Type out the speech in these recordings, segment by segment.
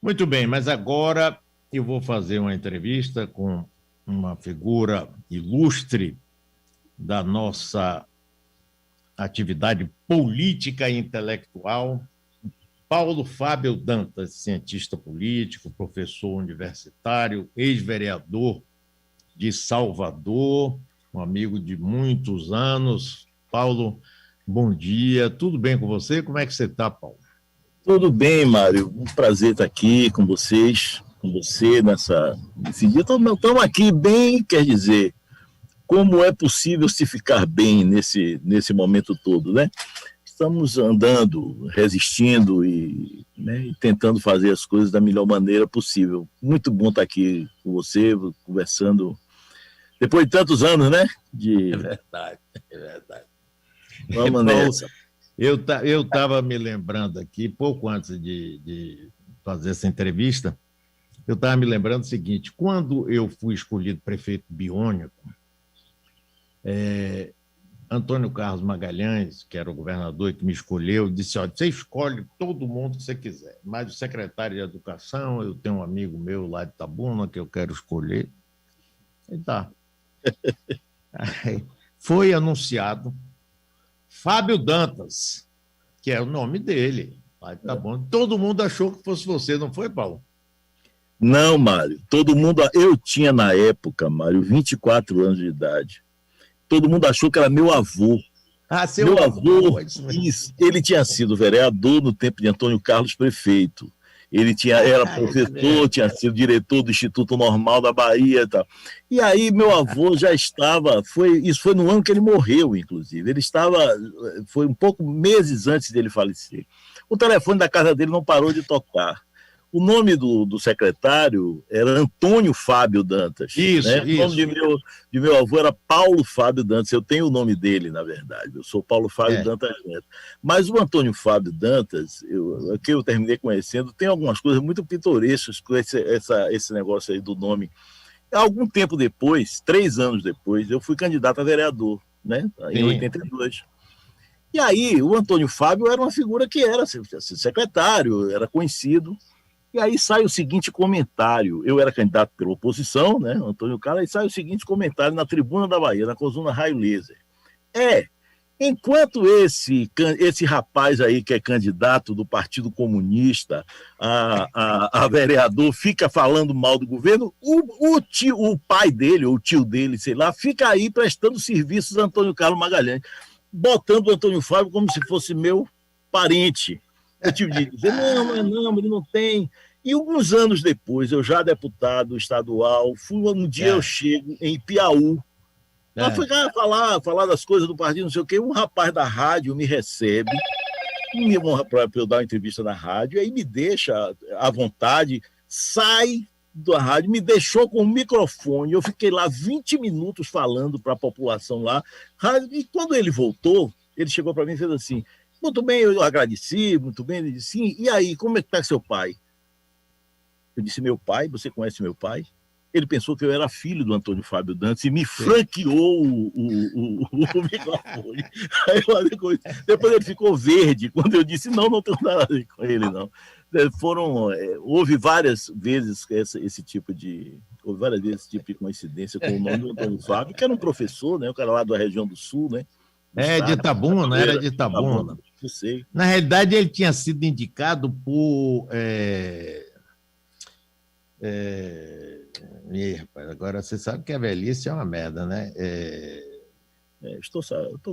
Muito bem, mas agora eu vou fazer uma entrevista com uma figura ilustre da nossa atividade política e intelectual, Paulo Fábio Dantas, cientista político, professor universitário, ex-vereador de Salvador, um amigo de muitos anos. Paulo, bom dia, tudo bem com você? Como é que você está, Paulo? Tudo bem, Mário. Um prazer estar aqui com vocês, com você nesse dia. Estamos aqui bem, quer dizer, como é possível se ficar bem nesse momento todo, né? Estamos andando, resistindo e tentando fazer as coisas da melhor maneira possível. Muito bom estar aqui com você, conversando, depois de tantos anos, né? É verdade, é verdade. Vamos Paulo, nessa. eu estava me lembrando aqui, pouco antes de fazer essa entrevista, eu estava me lembrando o seguinte: quando eu fui escolhido prefeito biônico, Antônio Carlos Magalhães, que era o governador que me escolheu, disse: olha, você escolhe todo mundo que você quiser, mas o secretário de Educação, eu tenho um amigo meu lá de Itabuna que eu quero escolher. E tá. Aí foi anunciado Fábio Dantas, que é o nome dele. Lá de Itabuna. Todo mundo achou que fosse você, não foi, Paulo? Não, Mário. Todo mundo. Eu tinha na época, Mário, 24 anos de idade. Todo mundo achou que era meu avô. Ah, seu Meu avô, avô, é isso mesmo. ele tinha sido vereador no tempo de Antônio Carlos prefeito. Era Ah, é professor, mesmo. tinha sido diretor do Instituto Normal da Bahia e tal. E aí meu avô já estava, isso foi no ano que ele morreu, inclusive. Foi um pouco meses antes dele falecer. O telefone da casa dele não parou de tocar. O nome do secretário era Antônio Fábio Dantas. Né? Isso, O nome isso. de meu avô era Paulo Fábio Dantas. Eu tenho o nome dele, na verdade. Eu sou Paulo Fábio É. Dantas Neto. Mas o Antônio Fábio Dantas, que eu terminei conhecendo, tem algumas coisas muito pitorescas com esse negócio aí do nome. Algum tempo depois, 3 anos depois, eu fui candidato a vereador, né? Em Sim. 82. E aí, o Antônio Fábio era uma figura que era secretário, era conhecido. E aí sai o seguinte comentário. Eu era candidato pela oposição, né, Antônio Carlos, e sai o seguinte comentário na Tribuna da Bahia, na coluna Raio Laser. Enquanto esse rapaz aí que é candidato do Partido Comunista a vereador fica falando mal do governo, o pai dele, ou o tio dele, sei lá, fica aí prestando serviços a Antônio Carlos Magalhães, botando o Antônio Fábio como se fosse meu parente. Eu tive de dizer, não, ele não tem. E alguns anos depois, eu já deputado estadual, um dia eu É, chego em Piauí, para é. ficar falar das coisas do partido, não sei o quê, um rapaz da rádio me recebe, para eu dar uma entrevista na rádio, aí me deixa à vontade, sai da rádio, me deixou com o microfone, eu fiquei lá 20 minutos falando para a população lá, e quando ele voltou, ele chegou para mim e fez assim, muito bem, eu agradeci, muito bem, ele disse, sim, e aí, como é que está seu pai? Eu disse, meu pai, você conhece meu pai? Ele pensou que eu era filho do Antônio Fábio Dantas e me Sim. franqueou o microfone. Aí, depois ele ficou verde quando eu disse, não tenho nada a ver com ele, não. Houve várias vezes houve várias vezes esse tipo de coincidência com o nome do Antônio Fábio, que era um professor, né, o cara lá da região do Sul, né, do É de estado, Itabuna, era de tá bom, Itabuna. não sei. Na realidade, ele tinha sido indicado por. Rapaz, agora você sabe que a velhice é uma merda, né? Estou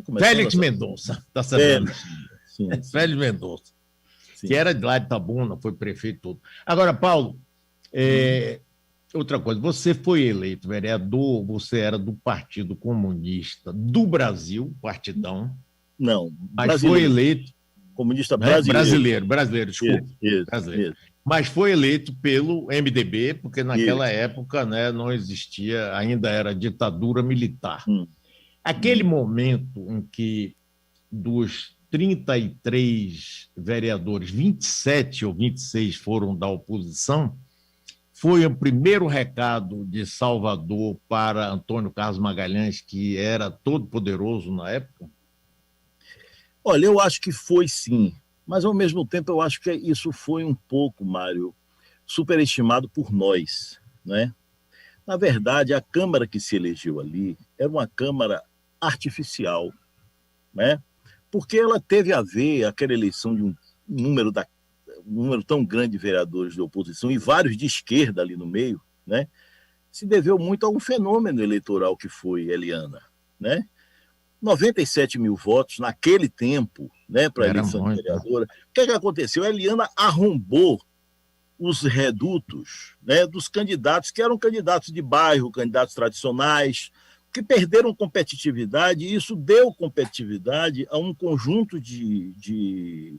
começando a Félix saber. Mendonça, tá sabendo? Sim. Félix Mendonça, que Sim. era de lá de Itabuna, foi prefeito todo. Agora, Paulo, outra coisa, você foi eleito vereador, você era do Partido Comunista do Brasil, partidão, Não, mas foi brasileiro. eleito, Comunista né? brasileiro. Brasileiro, desculpa, brasileiro. Isso. Mas foi eleito pelo MDB, porque naquela Isso. época, né, não existia, ainda era ditadura militar. Hum, Aquele hum. momento em que dos 33 vereadores, 27 ou 26 foram da oposição, foi o primeiro recado de Salvador para Antônio Carlos Magalhães, que era todo poderoso na época? Olha, eu acho que foi sim, mas ao mesmo tempo eu acho que isso foi um pouco, Mário, superestimado por nós, né? Na verdade, a Câmara que se elegeu ali era uma Câmara artificial, né? Porque ela teve a ver, aquela eleição de um número, um número tão grande de vereadores de oposição e vários de esquerda ali no meio, né? Se deveu muito a um fenômeno eleitoral que foi Eliana, né? 97 mil votos naquele tempo, né, para a eleição de vereadora. O que aconteceu? A Eliana arrombou os redutos, né, dos candidatos que eram candidatos de bairro, candidatos tradicionais, que perderam competitividade, e isso deu competitividade a um conjunto de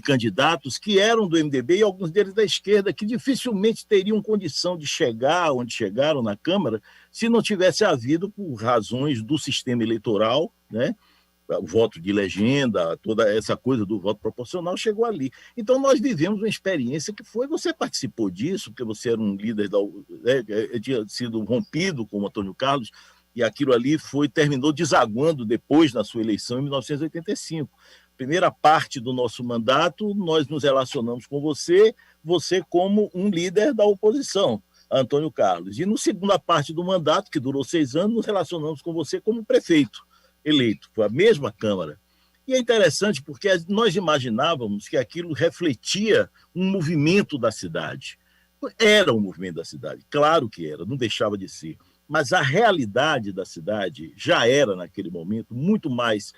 candidatos que eram do MDB e alguns deles da esquerda, que dificilmente teriam condição de chegar onde chegaram na Câmara se não tivesse havido, por razões do sistema eleitoral, né, o voto de legenda, toda essa coisa do voto proporcional chegou ali. Então, nós vivemos uma experiência que foi, você participou disso, porque você era um líder, tinha sido rompido com o Antônio Carlos, e aquilo ali terminou desaguando depois na sua eleição em 1985. Primeira parte do nosso mandato, nós nos relacionamos com você como um líder da oposição, Antônio Carlos. E na segunda parte do mandato, que durou 6 anos, nos relacionamos com você como prefeito eleito, foi a mesma Câmara. E é interessante porque nós imaginávamos que aquilo refletia um movimento da cidade. Era um movimento da cidade, claro que era, não deixava de ser. Mas a realidade da cidade já era, naquele momento, muito mais...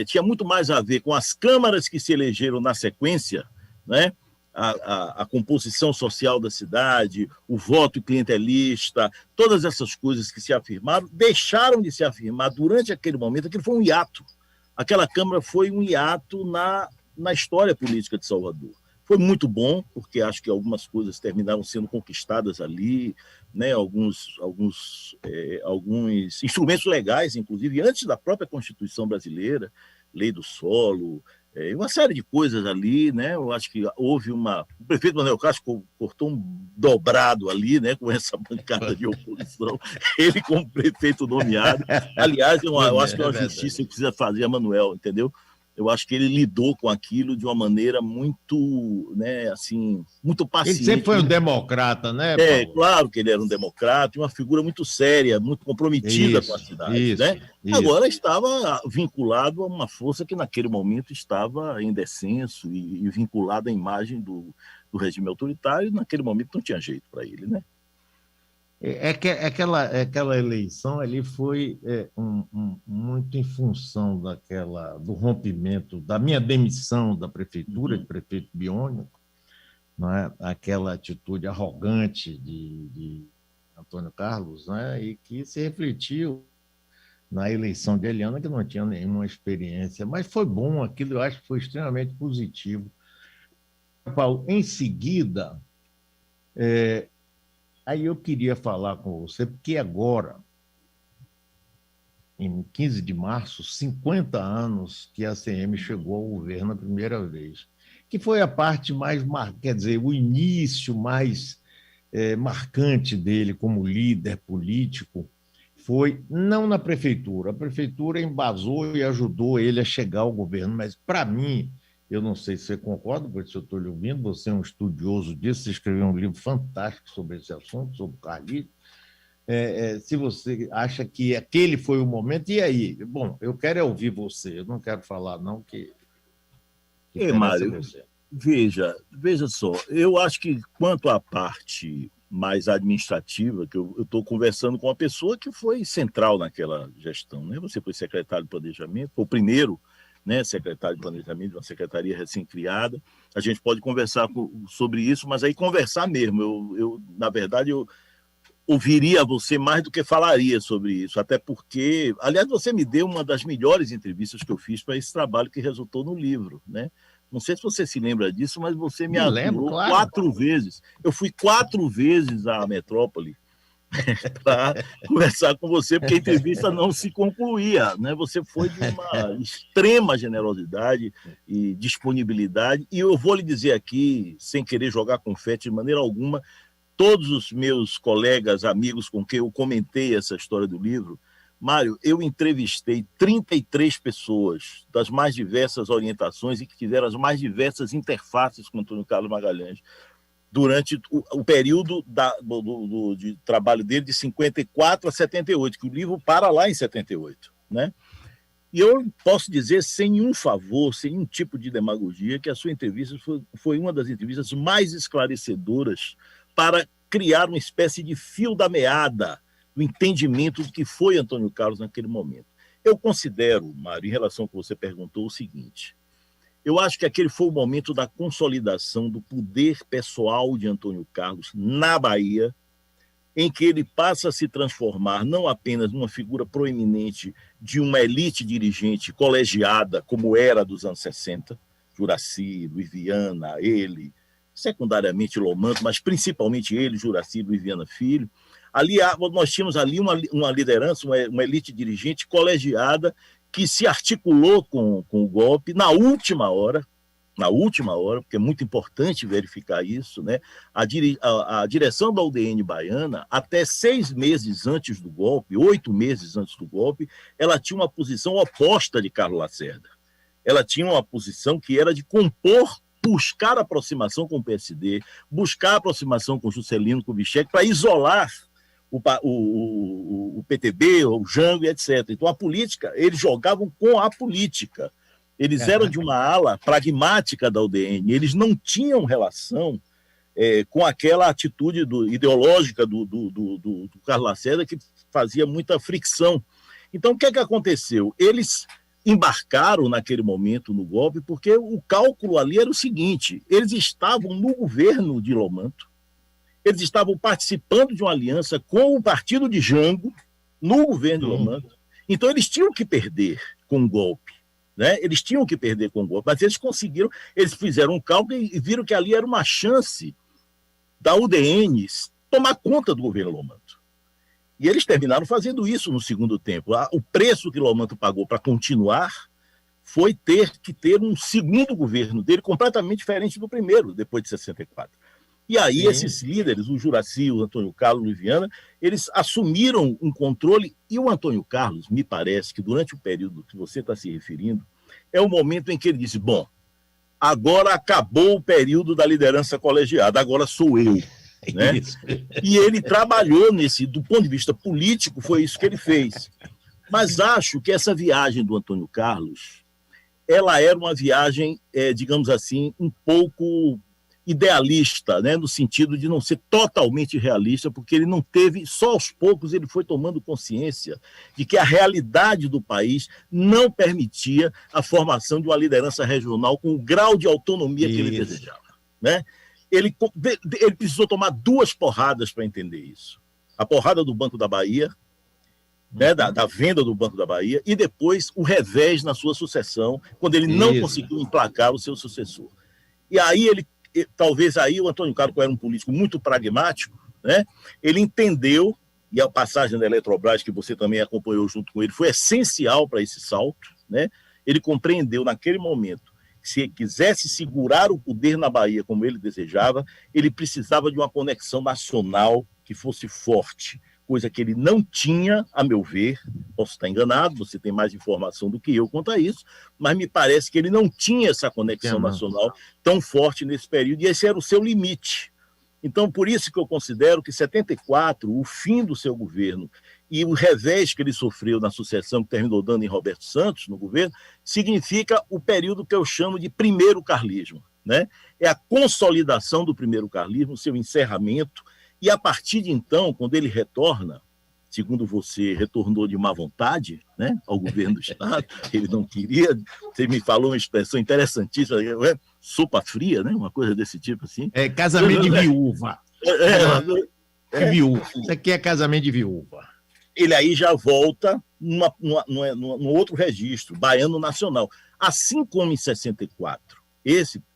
tinha muito mais a ver com as câmaras que se elegeram na sequência, né? A composição social da cidade, o voto clientelista, todas essas coisas que se afirmaram, deixaram de se afirmar durante aquele momento. Aquilo foi um hiato. Aquela Câmara foi um hiato na história política de Salvador. Foi muito bom, porque acho que algumas coisas terminaram sendo conquistadas ali, né? Alguns instrumentos legais, inclusive, antes da própria Constituição brasileira, lei do solo, uma série de coisas ali, né? Eu acho que houve o prefeito Manuel Castro cortou um dobrado ali, né? Com essa bancada de oposição, ele como prefeito nomeado. Aliás, eu acho que é uma justiça que precisa fazer a Manuel, entendeu? Eu acho que ele lidou com aquilo de uma maneira muito, né, assim, muito paciente. Ele sempre foi um democrata, né, Paulo? Claro que ele era um democrata, uma figura muito séria, muito comprometida com a cidade, né? Agora estava vinculado a uma força que naquele momento estava em descenso e vinculada à imagem do regime autoritário, e naquele momento não tinha jeito para ele, né? Aquela eleição ali foi muito em função do rompimento, da minha demissão da prefeitura, de prefeito biônico, não é? Aquela atitude arrogante de Antônio Carlos, né? E que se refletiu na eleição de Eliana, que não tinha nenhuma experiência, mas foi bom aquilo, eu acho que foi extremamente positivo. Paulo, em seguida, aí eu queria falar com você, porque agora, em 15 de março, 50 anos que a ACM chegou ao governo a primeira vez, que foi a parte mais, quer dizer, o início mais marcante dele como líder político, foi não na prefeitura. A prefeitura embasou e ajudou ele a chegar ao governo, mas, para mim, eu não sei se você concorda, porque se eu estou lhe ouvindo, você é um estudioso disso, você escreveu um livro fantástico sobre esse assunto, sobre o Carlito. Se você acha que aquele foi o momento, e aí? Bom, eu quero ouvir você, eu não quero falar, não, que Mário, veja só, eu acho que quanto à parte mais administrativa, que eu estou conversando com uma pessoa que foi central naquela gestão, né? Você foi secretário de Planejamento, foi o primeiro, né, secretário de Planejamento de uma secretaria recém-criada. A gente pode conversar sobre isso, mas aí conversar mesmo. Na verdade, eu ouviria você mais do que falaria sobre isso, até porque, aliás, você me deu uma das melhores entrevistas que eu fiz para esse trabalho que resultou no livro, né? Não sei se você se lembra disso, mas você me aturou claro. 4 vezes. Eu fui 4 vezes à metrópole para conversar com você, porque a entrevista não se concluía, né? Você foi de uma extrema generosidade e disponibilidade, e eu vou lhe dizer aqui, sem querer jogar confete de maneira alguma, todos os meus colegas, amigos com quem eu comentei essa história do livro, Mário, eu entrevistei 33 pessoas das mais diversas orientações e que tiveram as mais diversas interfaces com Antônio Carlos Magalhães. durante o período de trabalho dele de 54 a 78, que o livro para lá em 78, né? E eu posso dizer, sem nenhum favor, sem nenhum tipo de demagogia, que a sua entrevista foi uma das entrevistas mais esclarecedoras para criar uma espécie de fio da meada do entendimento do que foi Antônio Carlos naquele momento. Eu considero, Mário, em relação ao que você perguntou, o seguinte: eu acho que aquele foi o momento da consolidação do poder pessoal de Antônio Carlos na Bahia, em que ele passa a se transformar não apenas numa figura proeminente de uma elite dirigente colegiada, como era dos anos 60, Juracy, Luiz Viana, ele, secundariamente Lomanto, mas principalmente ele, Juracy e Luiz Viana Filho. Ali nós tínhamos ali uma liderança, uma elite dirigente colegiada que se articulou com o golpe na última hora, porque é muito importante verificar isso, né? A direção da UDN baiana, até 6 meses antes do golpe, 8 meses antes do golpe, ela tinha uma posição oposta de Carlos Lacerda. Ela tinha uma posição que era de compor, buscar aproximação com o PSD, buscar aproximação com Juscelino Kubitschek para isolar o PTB, o Jango, etc. Então, a política, eles jogavam com a política. Eles eram de uma ala pragmática da UDN, eles não tinham relação com aquela atitude ideológica do Carlos Lacerda, que fazia muita fricção. Então, o que aconteceu? Eles embarcaram naquele momento no golpe, porque o cálculo ali era o seguinte: eles estavam no governo de Lomanto, eles estavam participando de uma aliança com o partido de Jango no governo de Lomanto, então eles tinham que perder com o golpe. Né? Eles tinham que perder com o golpe, mas eles conseguiram, eles fizeram um cálculo e viram que ali era uma chance da UDN tomar conta do governo Lomanto. E eles terminaram fazendo isso no segundo tempo. O preço que Lomanto pagou para continuar foi ter que ter um segundo governo dele completamente diferente do primeiro, depois de 64. E aí esses líderes, o Juracy, o Antônio Carlos, o Luiz Viana, eles assumiram um controle, e o Antônio Carlos, me parece que durante o período que você está se referindo, é o momento em que ele disse: bom, agora acabou o período da liderança colegiada, agora sou eu. Né? E ele trabalhou do ponto de vista político, foi isso que ele fez. Mas acho que essa viagem do Antônio Carlos, ela era uma viagem, digamos assim, um pouco idealista, né, no sentido de não ser totalmente realista, porque ele não teve, só aos poucos ele foi tomando consciência de que a realidade do país não permitia a formação de uma liderança regional com o grau de autonomia que ele desejava. Né? Ele precisou tomar 2 porradas para entender isso. A porrada do Banco da Bahia, né, da venda do Banco da Bahia, e depois o revés na sua sucessão, quando ele não conseguiu emplacar o seu sucessor. E aí talvez aí o Antônio Carlos era um político muito pragmático, né? Ele entendeu, e a passagem da Eletrobras, que você também acompanhou junto com ele, foi essencial para esse salto, né? Ele compreendeu naquele momento que, se ele quisesse segurar o poder na Bahia como ele desejava, ele precisava de uma conexão nacional que fosse forte, coisa que ele não tinha, a meu ver. Posso estar enganado, você tem mais informação do que eu quanto a isso, mas me parece que ele não tinha essa conexão nacional tão forte nesse período, e esse era o seu limite. Então, por isso que eu considero que 74, o fim do seu governo e o revés que ele sofreu na sucessão que terminou dando em Roberto Santos, no governo, significa o período que eu chamo de primeiro carlismo. Né? É a consolidação do primeiro carlismo, seu encerramento. E a partir de então, quando ele retorna, segundo você, retornou de má vontade, né, ao governo do Estado, ele não queria, você me falou uma expressão interessantíssima, sopa fria, né, uma coisa desse tipo assim. Casamento de viúva. Viúva. Isso aqui é casamento de viúva. Ele aí já volta num outro registro, baiano nacional. Assim como em 64,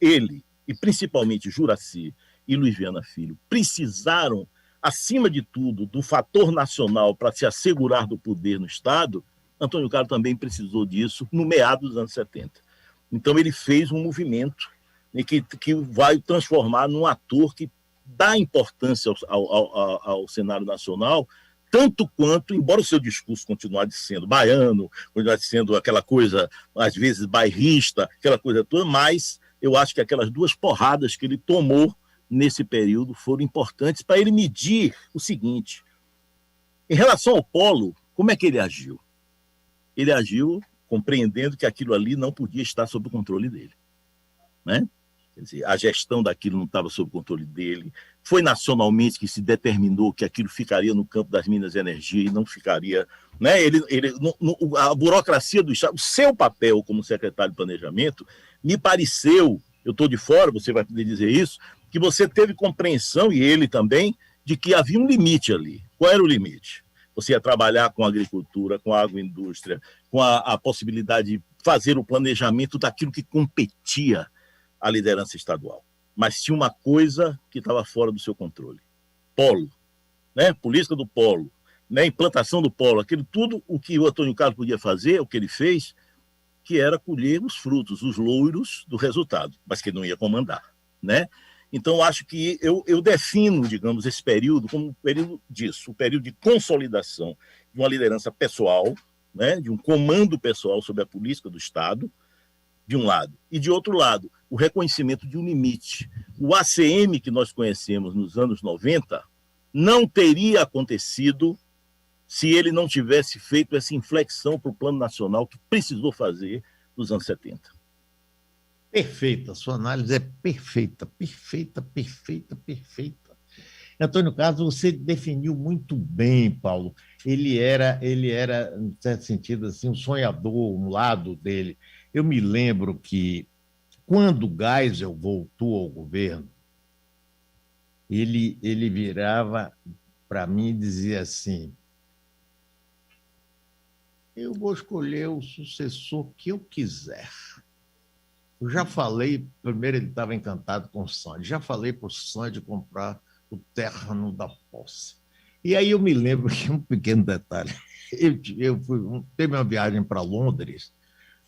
ele, e principalmente Juracy e Luiz Viana Filho, precisaram, acima de tudo, do fator nacional para se assegurar do poder no Estado, Antônio Carlos também precisou disso no meado dos anos 70. Então ele fez um movimento que vai transformar num ator que dá importância ao cenário nacional, tanto quanto, embora o seu discurso continuasse sendo baiano, continuasse sendo aquela coisa, às vezes, bairrista, aquela coisa toda, mas eu acho que aquelas 2 porradas que ele tomou nesse período foram importantes para ele medir o seguinte: em relação ao polo, como é que ele agiu? Ele agiu compreendendo que aquilo ali não podia estar sob o controle dele, né? Quer dizer, a gestão daquilo não estava sob o controle dele. Foi nacionalmente que se determinou que aquilo ficaria no campo das Minas de Energia e não ficaria, né? A burocracia do Estado, o seu papel como secretário de Planejamento, me pareceu, eu estou de fora, você vai poder dizer isso, que você teve compreensão, e ele também, de que havia um limite ali. Qual era o limite? Você ia trabalhar com a agricultura, com a agroindústria, com a possibilidade de fazer o planejamento daquilo que competia à liderança estadual. Mas tinha uma coisa que estava fora do seu controle: polo, né? Política do polo, né? Implantação do polo, aquilo tudo o que o Antônio Carlos podia fazer, o que ele fez, que era colher os frutos, os louros do resultado, mas que ele não ia comandar, né? Então, acho que eu defino, digamos, esse período como um período disso, um período de consolidação de uma liderança pessoal, né? De um comando pessoal sobre a política do Estado, de um lado, e de outro lado, o reconhecimento de um limite. O ACM que nós conhecemos nos anos 90 não teria acontecido se ele não tivesse feito essa inflexão para o plano nacional que precisou fazer nos anos 70. Perfeita, sua análise é perfeita, perfeita, perfeita, perfeita. Antônio Carlos, você definiu muito bem, Paulo. Ele era, em certo sentido, assim, um sonhador, um lado dele. Eu me lembro que, quando Geisel voltou ao governo, ele virava para mim e dizia assim: eu vou escolher o sucessor que eu quiser. Eu já falei, primeiro ele estava encantado com o Sandy, já falei para o Sandy comprar o terreno da posse. E aí eu me lembro que um pequeno detalhe, teve uma viagem para Londres,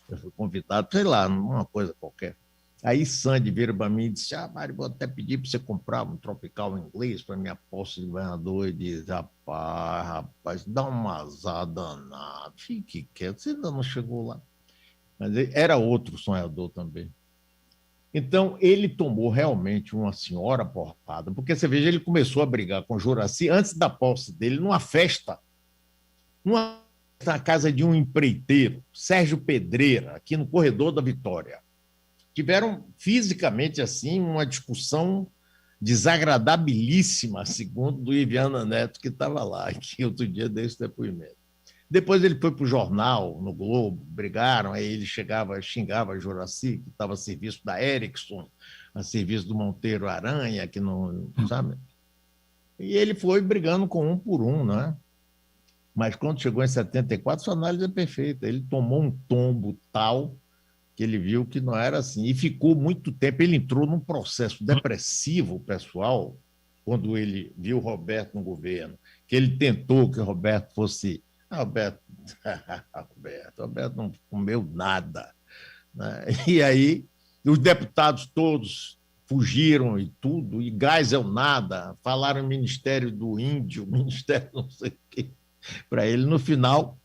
eu fui convidado, sei lá, uma coisa qualquer. Aí Sandy vira para mim e disse: Mário, vou até pedir para você comprar um tropical inglês para minha posse de governador. E diz: rapaz, dá uma azar danada, fique quieto, você ainda não chegou lá. Mas ele era outro sonhador também. Então, ele tomou realmente uma senhora portada, porque você veja, ele começou a brigar com o Juracy antes da posse dele, numa festa na casa de um empreiteiro, Sérgio Pedreira, aqui no Corredor da Vitória. Tiveram fisicamente assim uma discussão desagradabilíssima, segundo o Iviana Neto, que estava lá, que outro dia deu esse depoimento. Depois ele foi para o jornal, no Globo, brigaram, aí ele xingava a Juracy, que estava a serviço da Ericsson, a serviço do Monteiro Aranha, que não, sabe? E ele foi brigando com um por um, né? Mas quando chegou em 74, sua análise é perfeita. Ele tomou um tombo tal que ele viu que não era assim. E ficou muito tempo. Ele entrou num processo depressivo, pessoal, quando ele viu o Roberto no governo, que ele tentou que o Roberto fosse... Roberto não comeu nada, né? E aí os deputados todos fugiram e tudo, e Geisel nada, falaram no Ministério do Índio, Ministério não sei o quê, para ele. No final,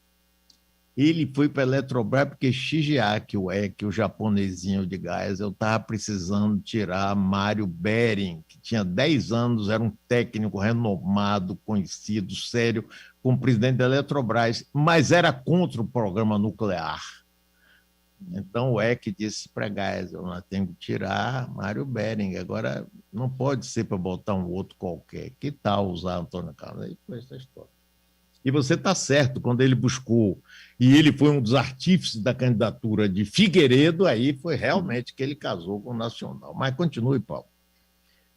ele foi para a Eletrobras porque Shigeaki, o japonesinho de Geisel, estava precisando tirar Mário Bering, que tinha 10 anos, era um técnico renomado, conhecido, sério, como presidente da Eletrobras, mas era contra o programa nuclear. Então o EC disse para Geisel: nós temos que tirar Mário Bering, agora não pode ser para botar um outro qualquer. Que tal usar Antônio Carlos? Aí foi essa história. E você está certo, quando ele buscou, e ele foi um dos artífices da candidatura de Figueiredo, aí foi realmente que ele casou com o Nacional. Mas continue, Paulo.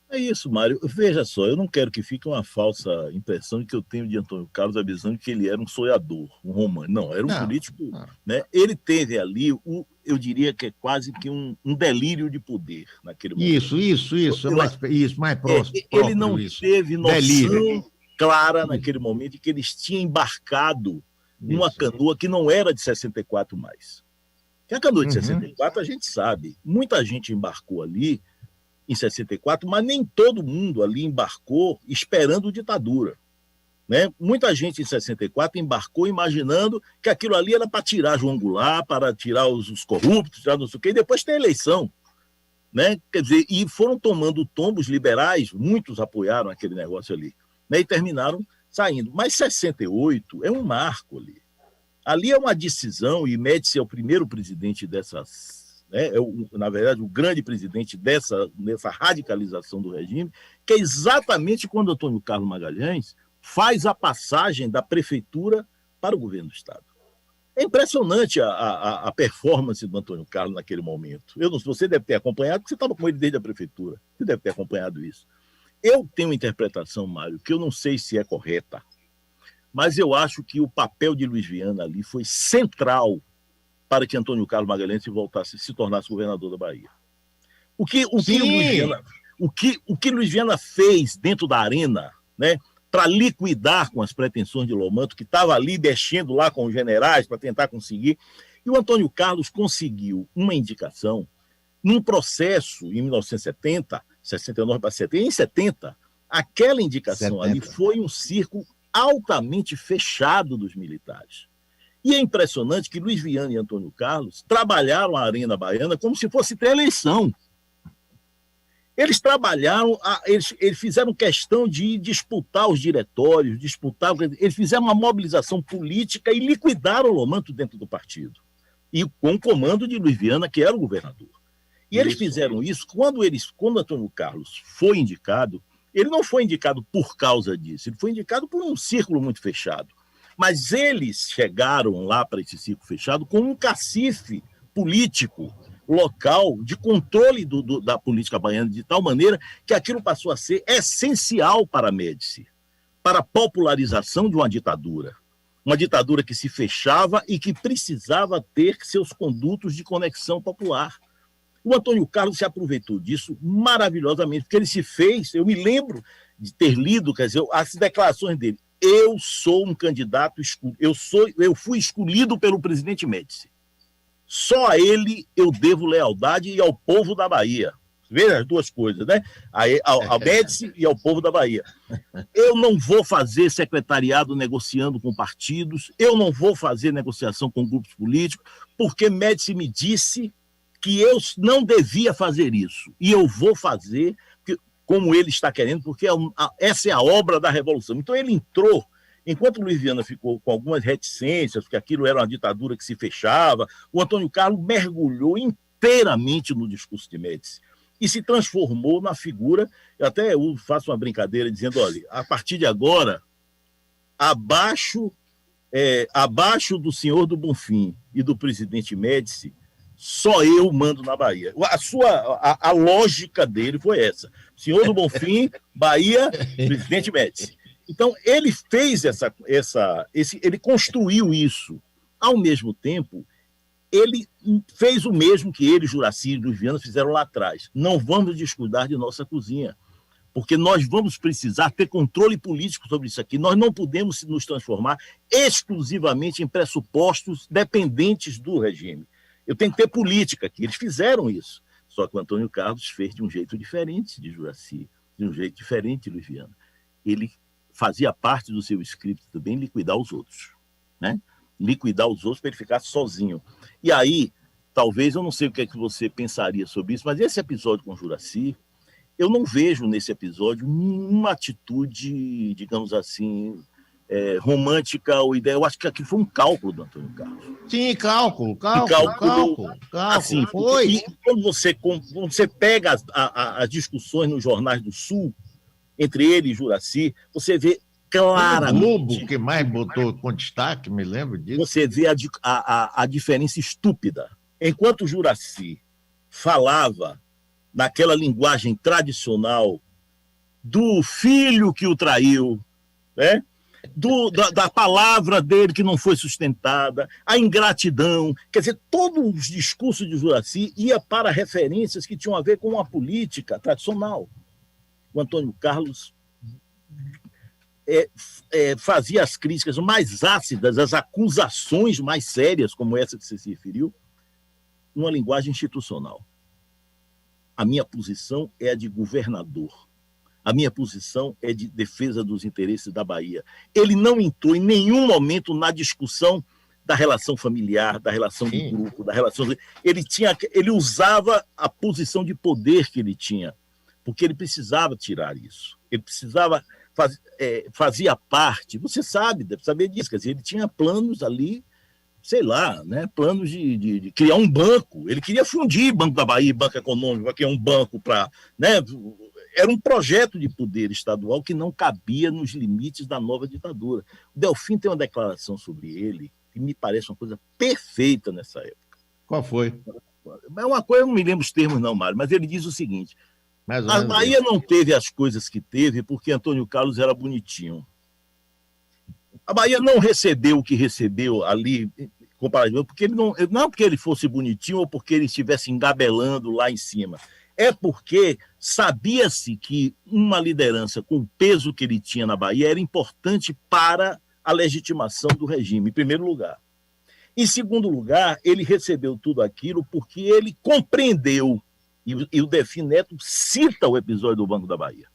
É isso, Mário. Veja só, eu não quero que fique uma falsa impressão de que eu tenho de Antônio Carlos a visão de que ele era um sonhador, um romântico. Não, era um político. Né? Ele teve ali, eu diria que é quase que um delírio de poder naquele momento. Isso, mais próximo. Ele não teve noção clara naquele momento de que eles tinham embarcado numa canoa que não era de 64 mais. Que a canoa de 64, a gente sabe, muita gente embarcou ali em 64, mas nem todo mundo ali embarcou esperando ditadura. Né? Muita gente em 64 embarcou imaginando que aquilo ali era para tirar João Goulart, para tirar os corruptos, tirar não sei o quê, e depois tem eleição. né? Quer dizer, e foram tomando tombos liberais, muitos apoiaram aquele negócio ali, né? E terminaram saindo. Mas 68 é um marco ali. Ali é uma decisão, e Médici é o primeiro presidente dessas, né? Na verdade, o grande presidente dessa radicalização do regime, que é exatamente quando Antônio Carlos Magalhães faz a passagem da prefeitura para o governo do Estado. É impressionante a performance do Antônio Carlos naquele momento. Você deve ter acompanhado, porque você estava com ele desde a prefeitura. Você deve ter acompanhado isso. Eu tenho uma interpretação, Mário, que eu não sei se é correta, mas eu acho que o papel de Luiz Viana ali foi central para que Antônio Carlos Magalhães se tornasse governador da Bahia. O que Luiz Viana fez dentro da arena, né, para liquidar com as pretensões de Lomanto, que estava ali mexendo lá com os generais para tentar conseguir, e o Antônio Carlos conseguiu uma indicação num processo em 1970, 69 para 70, em 70, aquela indicação 70. Ali foi um círculo altamente fechado dos militares. E é impressionante que Luiz Viana e Antônio Carlos trabalharam a Arena Baiana como se fosse pré-eleição. Eles trabalharam, eles fizeram questão de disputar os diretórios, eles fizeram uma mobilização política e liquidaram o Lomanto dentro do partido. E com o comando de Luiz Viana, que era o governador. E eles fizeram isso quando Antônio Carlos foi indicado. Ele não foi indicado por causa disso, ele foi indicado por um círculo muito fechado. Mas eles chegaram lá para esse círculo fechado com um cacife político local de controle da política baiana, de tal maneira que aquilo passou a ser essencial para a Médici, para a popularização de uma ditadura que se fechava e que precisava ter seus condutos de conexão popular. O Antônio Carlos se aproveitou disso maravilhosamente, porque ele se fez, eu me lembro de ter lido, quer dizer, as declarações dele. Eu sou um candidato, eu fui escolhido pelo presidente Médici. Só a ele eu devo lealdade e ao povo da Bahia. Veja as duas coisas, né? Ao Médici e ao povo da Bahia. Eu não vou fazer secretariado negociando com partidos, eu não vou fazer negociação com grupos políticos, porque Médici me disse que eu não devia fazer isso. E eu vou fazer como ele está querendo, porque essa é a obra da Revolução. Então ele entrou, enquanto Luiz Viana ficou com algumas reticências, porque aquilo era uma ditadura que se fechava, o Antônio Carlos mergulhou inteiramente no discurso de Médici e se transformou na figura, eu faço uma brincadeira dizendo, olha, a partir de agora, abaixo do senhor do Bonfim e do presidente Médici, só eu mando na Bahia. A lógica dele foi essa. Senhor do Bonfim, Bahia, presidente Médici. Então, ele fez ele construiu isso. Ao mesmo tempo, ele fez o mesmo que ele, Juracy e Luiz Viana fizeram lá atrás. Não vamos descuidar de nossa cozinha, porque nós vamos precisar ter controle político sobre isso aqui. Nós não podemos nos transformar exclusivamente em pressupostos dependentes do regime. Eu tenho que ter política aqui. Eles fizeram isso. Só que o Antônio Carlos fez de um jeito diferente de Juracy, de um jeito diferente de Luiz Viana. Ele fazia parte do seu script também liquidar os outros, né? Liquidar os outros para ele ficar sozinho. E aí, talvez, eu não sei o que é que você pensaria sobre isso, mas esse episódio com Juracy, eu não vejo nesse episódio nenhuma atitude, digamos assim, romântica ou ideia. Eu acho que aquilo foi um cálculo do Antônio Carlos. Sim, cálculo. Assim, foi. E quando você pega as discussões nos jornais do Sul, entre ele e Juracy, você vê claramente... O Globo que mais botou com destaque, me lembro disso. Você vê a diferença estúpida. Enquanto Juracy falava naquela linguagem tradicional do filho que o traiu, né? Da palavra dele que não foi sustentada, a ingratidão, quer dizer, todos os discursos de Juracy ia para referências que tinham a ver com a política tradicional. O Antônio Carlos fazia as críticas mais ácidas, as acusações mais sérias, como essa que você se referiu, numa linguagem institucional. A minha posição é a de governador. A minha posição é de defesa dos interesses da Bahia. Ele não entrou em nenhum momento na discussão da relação familiar, da relação de Sim. grupo, da relação. Ele usava a posição de poder que ele tinha, porque ele precisava tirar isso. Ele precisava fazia parte. Você sabe, deve saber disso. Quer dizer, ele tinha planos ali, sei lá, né? Planos de criar um banco. Ele queria fundir Banco da Bahia, Banco Econômico, criar um banco para, né? Era um projeto de poder estadual que não cabia nos limites da nova ditadura. O Delfim tem uma declaração sobre ele que me parece uma coisa perfeita nessa época. Qual foi? É uma coisa, eu não me lembro os termos não, Mário, mas ele diz o seguinte: a Bahia não teve as coisas que teve porque Antônio Carlos era bonitinho. A Bahia não recebeu o que recebeu ali, comparativamente, porque ele não é porque ele fosse bonitinho ou porque ele estivesse engabelando lá em cima. É porque sabia-se que uma liderança com o peso que ele tinha na Bahia era importante para a legitimação do regime, em primeiro lugar. Em segundo lugar, ele recebeu tudo aquilo porque ele compreendeu, e o Delfim Neto cita o episódio do Banco da Bahia,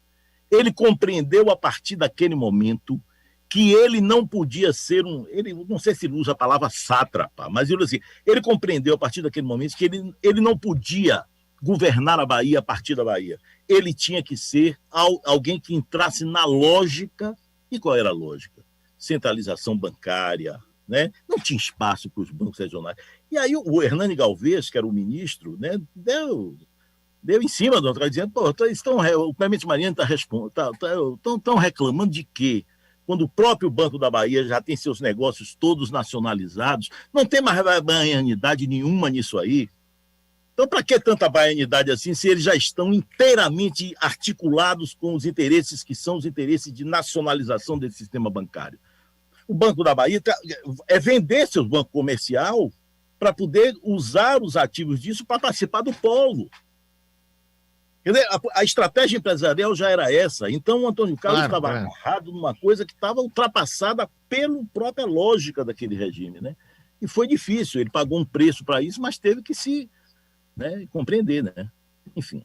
ele compreendeu a partir daquele momento que ele não podia ser ele não sei se ele usa a palavra sátrapa, mas ele compreendeu a partir daquele momento que ele não podia governar a Bahia a partir da Bahia. Ele tinha que ser alguém que entrasse na lógica. E qual era a lógica? Centralização bancária, né? Não tinha espaço para os bancos regionais. E aí o Hernani Galvez, que era o ministro, né, deu em cima do outro, dizendo, pô, o Clemente Mariano estão reclamando de quê? Quando o próprio Banco da Bahia já tem seus negócios todos nacionalizados, não tem mais baianidade nenhuma nisso aí. Então, para que tanta baianidade assim, se eles já estão inteiramente articulados com os interesses que são os interesses de nacionalização desse sistema bancário? O Banco da Bahia é vender seu banco comercial para poder usar os ativos disso para participar do polo. Quer dizer, a estratégia empresarial já era essa. Então, o Antônio Carlos estava agarrado numa coisa que estava ultrapassada pela própria lógica daquele regime, né? E foi difícil. Ele pagou um preço para isso, mas teve que se compreender, né? Enfim.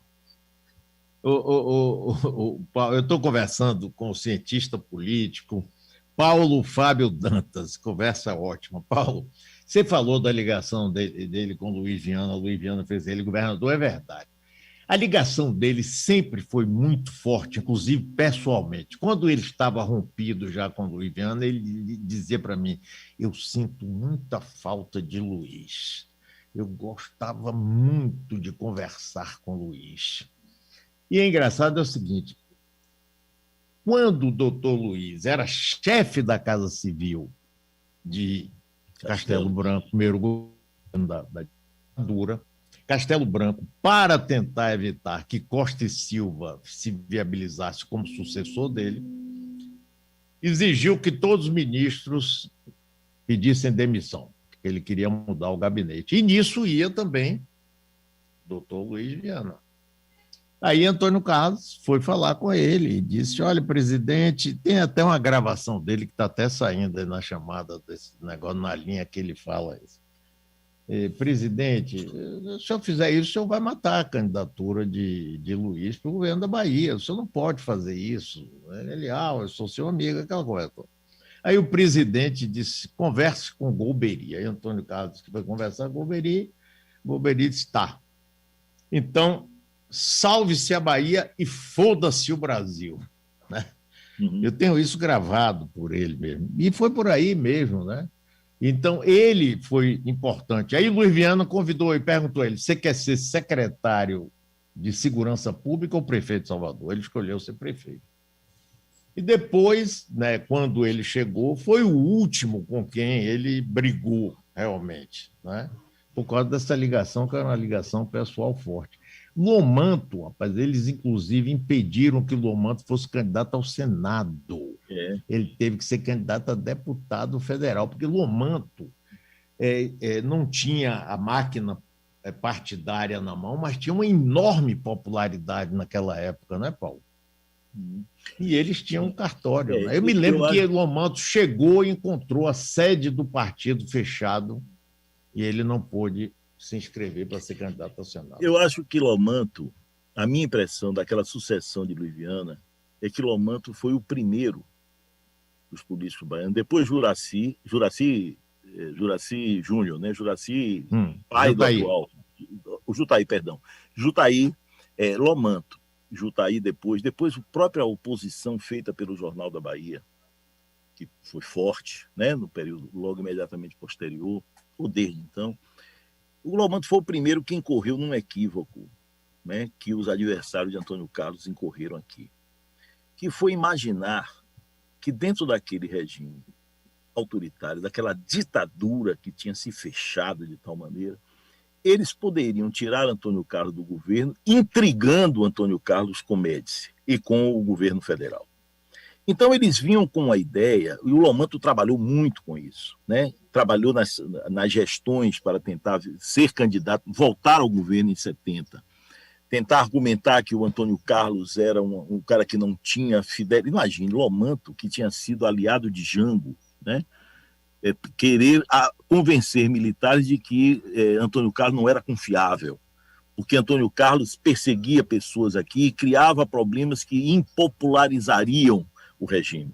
Eu estou conversando com o cientista político Paulo Fábio Dantas, conversa ótima. Paulo, você falou da ligação dele com Luiz Viana fez ele governador, é verdade. A ligação dele sempre foi muito forte, inclusive pessoalmente. Quando ele estava rompido já com Luiz Viana, ele dizia para mim, eu sinto muita falta de Luiz. Eu gostava muito de conversar com o Luiz. E é engraçado é o seguinte, quando o doutor Luiz era chefe da Casa Civil de Castelo Branco, primeiro governo da ditadura, Castelo Branco, para tentar evitar que Costa e Silva se viabilizasse como sucessor dele, exigiu que todos os ministros pedissem demissão. Ele queria mudar o gabinete. E nisso ia também o doutor Luiz Viana. Aí Antônio Carlos foi falar com ele e disse, olha, presidente, tem até uma gravação dele que está até saindo aí na chamada desse negócio, na linha que ele fala isso. Presidente, se o senhor fizer isso, o senhor vai matar a candidatura de Luiz para o governo da Bahia. O senhor não pode fazer isso. Ele, eu sou seu amigo, aquela coisa. Aí o presidente disse, converse com Golbery. Aí Antônio Carlos foi conversar com Golbery disse, tá. Então, salve-se a Bahia e foda-se o Brasil. Né? Uhum. Eu tenho isso gravado por ele mesmo. E foi por aí mesmo, né? Então, ele foi importante. Aí Luiz Viana convidou e perguntou a ele, você quer ser secretário de Segurança Pública ou prefeito de Salvador? Ele escolheu ser prefeito. E depois, né, quando ele chegou, foi o último com quem ele brigou realmente, né? Por causa dessa ligação, que era uma ligação pessoal forte. Lomanto, rapaz, eles inclusive impediram que Lomanto fosse candidato ao Senado. Ele teve que ser candidato a deputado federal, porque Lomanto não tinha a máquina partidária na mão, mas tinha uma enorme popularidade naquela época, né, Paulo? E eles tinham um cartório. Né? Eu me lembro que Lomanto chegou e encontrou a sede do partido fechado e ele não pôde se inscrever para ser candidato ao Senado. Eu acho que Lomanto, a minha impressão daquela sucessão de Luiz Viana, é que Lomanto foi o primeiro dos políticos baianos. Depois Juraci Juraci Júnior, né? Juraci, pai Jutaí. do atual. O Jutaí, perdão. Jutaí Lomanto. Jutaí depois a própria oposição feita pelo Jornal da Bahia, que foi forte, né? No período logo imediatamente posterior, ou desde então. O Lomanto foi o primeiro que incorreu num equívoco, né? Que os adversários de Antônio Carlos incorreram aqui, que foi imaginar que dentro daquele regime autoritário, daquela ditadura que tinha se fechado de tal maneira, eles poderiam tirar Antônio Carlos do governo, intrigando Antônio Carlos com Médici e com o governo federal. Então eles vinham com a ideia, e o Lomanto trabalhou muito com isso, né? Trabalhou nas gestões para tentar ser candidato, voltar ao governo em 70, tentar argumentar que o Antônio Carlos era um cara que não tinha fidelidade. Imagine, Lomanto, que tinha sido aliado de Jango, né? Querer convencer militares de que Antônio Carlos não era confiável, porque Antônio Carlos perseguia pessoas aqui e criava problemas que impopularizariam o regime.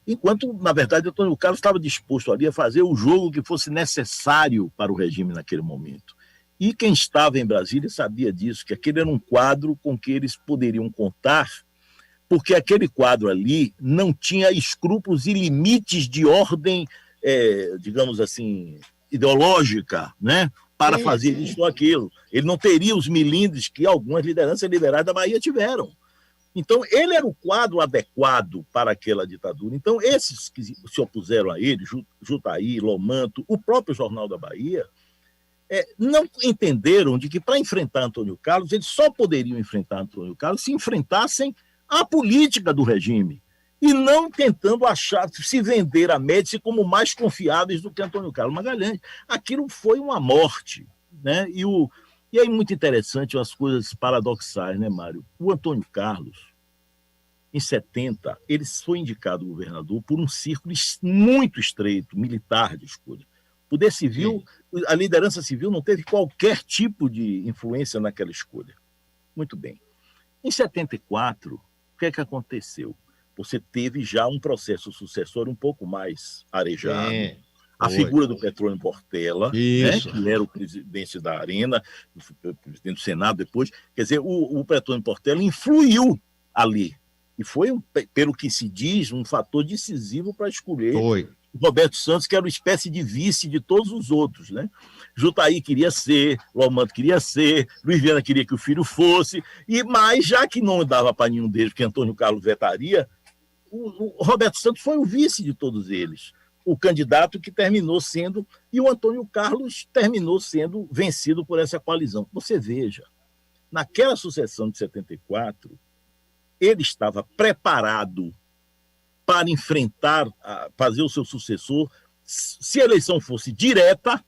Enquanto, na verdade, Antônio Carlos estava disposto ali a fazer o jogo que fosse necessário para o regime naquele momento. E quem estava em Brasília sabia disso, que aquele era um quadro com que eles poderiam contar, porque aquele quadro ali não tinha escrúpulos e limites de ordem, digamos assim, ideológica, né, para fazer isso ou aquilo. Ele não teria os milindres que algumas lideranças liberais da Bahia tiveram. Então, ele era o quadro adequado para aquela ditadura. Então, esses que se opuseram a ele, Jutaí, Lomanto, o próprio Jornal da Bahia, não entenderam de que para enfrentar Antônio Carlos, eles só poderiam enfrentar Antônio Carlos se enfrentassem a política do regime e não tentando se vender a Médici como mais confiáveis do que Antônio Carlos Magalhães. Aquilo foi uma morte, né? E aí muito interessante as coisas paradoxais, né, Mário? O Antônio Carlos, em 70, ele foi indicado governador por um círculo muito estreito, militar de escolha. O poder civil, a liderança civil não teve qualquer tipo de influência naquela escolha. Muito bem. Em 74, o que é que aconteceu? Você teve já um processo sucessório um pouco mais arejado. A figura do Petrônio Portela, né, que era o presidente da Arena, o presidente do Senado depois. Quer dizer, o Petrônio Portela influiu ali. E foi, pelo que se diz, um fator decisivo para escolher o Roberto Santos, que era uma espécie de vice de todos os outros, né? Jutaí queria ser, Lomanto queria ser, Luiz Viana queria que o filho fosse, mas já que não dava para nenhum deles, porque Antônio Carlos vetaria, o Roberto Santos foi o vice de todos eles, o candidato que terminou sendo, e o Antônio Carlos terminou sendo vencido por essa coalizão. Você veja, naquela sucessão de 74, ele estava preparado para enfrentar, fazer o seu sucessor. Se a eleição fosse direta,